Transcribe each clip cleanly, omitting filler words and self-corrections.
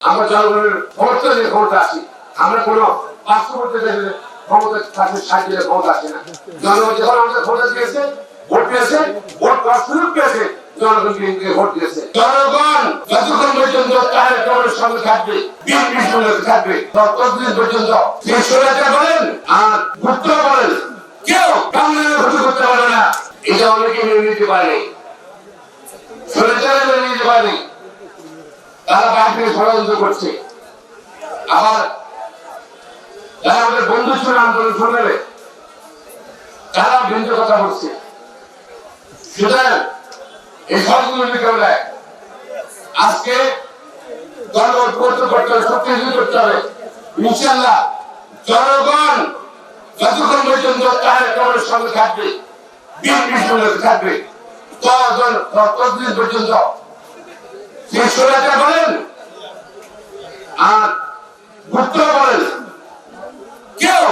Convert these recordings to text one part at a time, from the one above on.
আমরা জনগণের ক্ষমতা যে ক্ষমতা আছি, আমরা কোনো পার্শ্ববর্তী দেশের ক্ষমতা থাকে সাহায্যের ক্ষমতা আছে না। জনগণ যখন আমাদের ক্ষমতা দিয়েছে, ভোট দিয়েছে, ভোট করার সুযোগ পেয়েছে, জনগণকে ভোট দিয়েছে। জনগণ যতক্ষণ পর্যন্ত তার কেবলের সঙ্গে থাকবে, বিএনপির সঙ্গে থাকবে, ততদিন পর্যন্ত স্বৈরাচার বলেন আর গুপ্ত বলেন কেউ বাংলাদেশে ক্ষতি করতে পারে না। এটা অনেকে মেনে নিতে পারে, স্বৈরাচারে মেনে নিতে পারে। তারা বাইরে ষড়যন্ত্র করছে। আবার যারা আমাদের বন্ধু ছিল আন্দোলন সংগ্রামে, তারা ভিন্ন কথা বলছে। সুতরাং এই সবগুলো মোকাবেলায় আজকে জনগণ করতে হবে, শক্তিশালী করতে হবে। ইনশাআল্লাহ জনগণ যতক্ষণ পর্যন্ত তার কেবলের সঙ্গে থাকবে, বিএনপির সঙ্গে থাকবে, ততদিন পর্যন্ত স্বৈরাচার বলেন আর গুপ্ত বলেন কেউ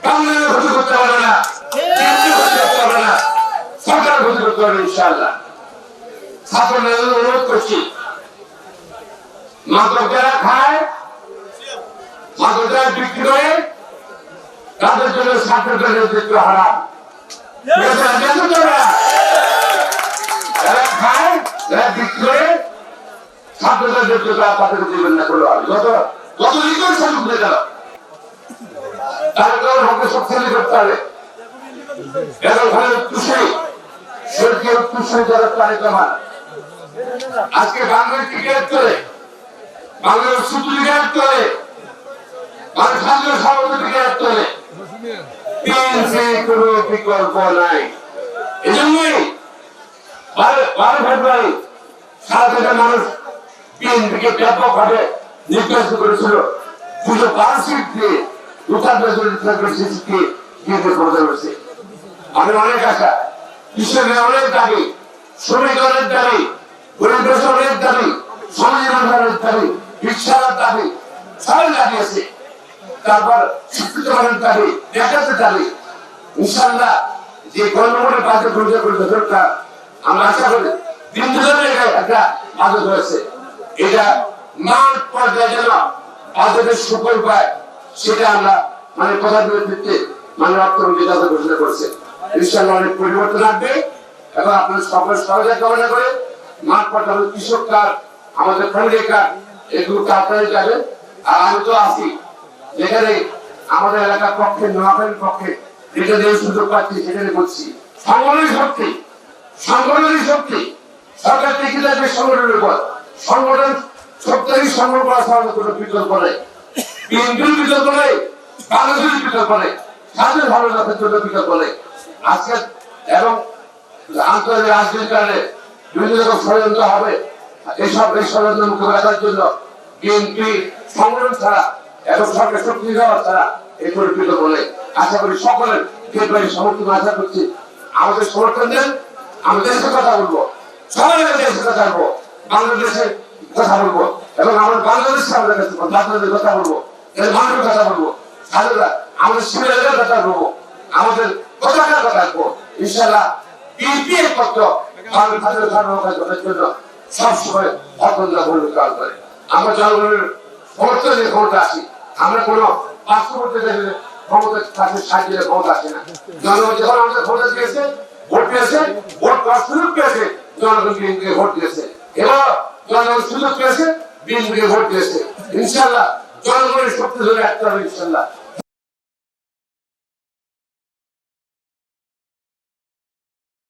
বাংলাদেশে ক্ষতি করতে পারবে না, করতে পারবে না, সরকার ক্ষতি করতে পারবে। ইনশাআল্লাহ ছাত্রদের অনুরোধ করছি, মাদক যারা খায়, মাদক যারা বিক্রি করে, তাদের জন্য ছাত্রদের নেতৃত্ব হারাম। যারা খায়, যারা বিক্রি করে, ছাত্রদের নেতৃত্ব তাদেরকে দিবেন না করলে হবে। যত লিখে সুযোগ দিয়ে গেল তারা হকে শক্তিশালী করতে হবে। এখন আজকে বাংলাদেশ ক্রিকেট চলে, বাংলাদেশ শুধু ক্রিকেট চলে, বাংলাদেশ সভাপতি ক্রিকেট চলে, কোন বিকল্প নাই। এই জন্যই 12 ফেব্রুয়ারি সারা দেশের মানুষ বিএনপিকে ব্যাপকভাবে নির্বাচিত করেছিল। 212 সিট দিয়ে আমি অনেক আশা, কৃষকের অনেক দাবি, শ্রমিকের অনেক দাবি, গরিবের অনেক দাবি, সমাজের অনেক দাবি, রিক্সার দাবি, সবাই দাঁড়িয়েছে। তারপর শিক্ষিত মানুষের দাবি, বেকারদের দাবি। ইনশাআল্লাহ যে গণভোটের কাজে ঘুরে ঘুরে দরকার, আমরা আশা করি দিন একটা বাজেট হয়েছে। এটা মাঠ পর্যায়ে যেন বাজেটের সুফল পায়, সেটা আমরা প্রধানমন্ত্রীর নেতৃত্বে অর্থমন্ত্রী তাদের ঘোষণা করছে। ইনশাআল্লাহ অনেক পরিবর্তন আসবে এবং আপনাদের সকলের সহযোগিতা কামনা করে মাঠ পর্যায়ে কৃষক কার্ড, আমাদের ফ্যামিলি কার্ড, এগুলো তাড়াতাড়ি যাবে। আর আমি তো আছি, যেখানে আমাদের এলাকার পক্ষে, নোয়াখালীর পক্ষে যেটা দিয়ে সুযোগ পাচ্ছি সেখানে বলছি, সংগঠনের শক্তি, সংগঠনের শক্তি, সরকার টিকে থাকবে সংগঠনের উপর। সংগঠন শক্তিশালী সংগঠন করা ছাড়া কোনো বিকল্প নেই। বিএনপির বিকল্প নেই, বাংলাদেশের বিকল্প নেই, স্বাধীন ভালো জাতের জন্য বিকল্প নেই। আজকে এবং আন্তর্জাতিক রাজনীতির কারণে বিভিন্ন রকম ষড়যন্ত্র হবে। এই ষড়যন্ত্র মোকাবেলা করার জন্য বিএনপি সংগঠন ছাড়া এবং সরকার শক্তি দেওয়া ছাড়া এই পরিকল্পিত বলে আশা করি সকলের ফেব্রুয়ারি সমর্থন আশা করছি। আমাদের সমর্থন দেন, আমি দেশের কথা বলবো, সবাই দেশের কথা বলবো, বাংলাদেশের কথা বলবো এবং আমাদের বাংলাদেশ আমাদের কাছে বাংলাদেশের কথা বলবো, মানুষের কথা বলবো, আমাদের শিবিরের কথা বলবো, আমাদের পতাকার কথা বলবো। ইনশাআল্লাহ বিএনপি এর পক্ষ বাংলাদেশের সার্বভৌমত্বের জন্য সবসময় অত্যন্ত ভূমিকা পালন করে। আমরা জনগণের ক্ষমতা যে ক্ষমতা আছি, আমরা কোনো পার্শ্ববর্তী দেশের ক্ষমতা থাকে সাহায্যের ক্ষমতা আছে না। জনগণ যখন আমাদের ক্ষমতা দিয়েছে, ভোট দিয়েছে, ভোট করার সুযোগ পেয়েছে, জনগণ বিএনপিকে ভোট দিয়েছে। এবার জনগণ সুযোগ পেয়েছে, বিএনপিকে ভোট দিয়েছে। ইনশাআল্লাহ জনগণের শক্তি ধরে রাখতে হবে। ইনশাআল্লাহ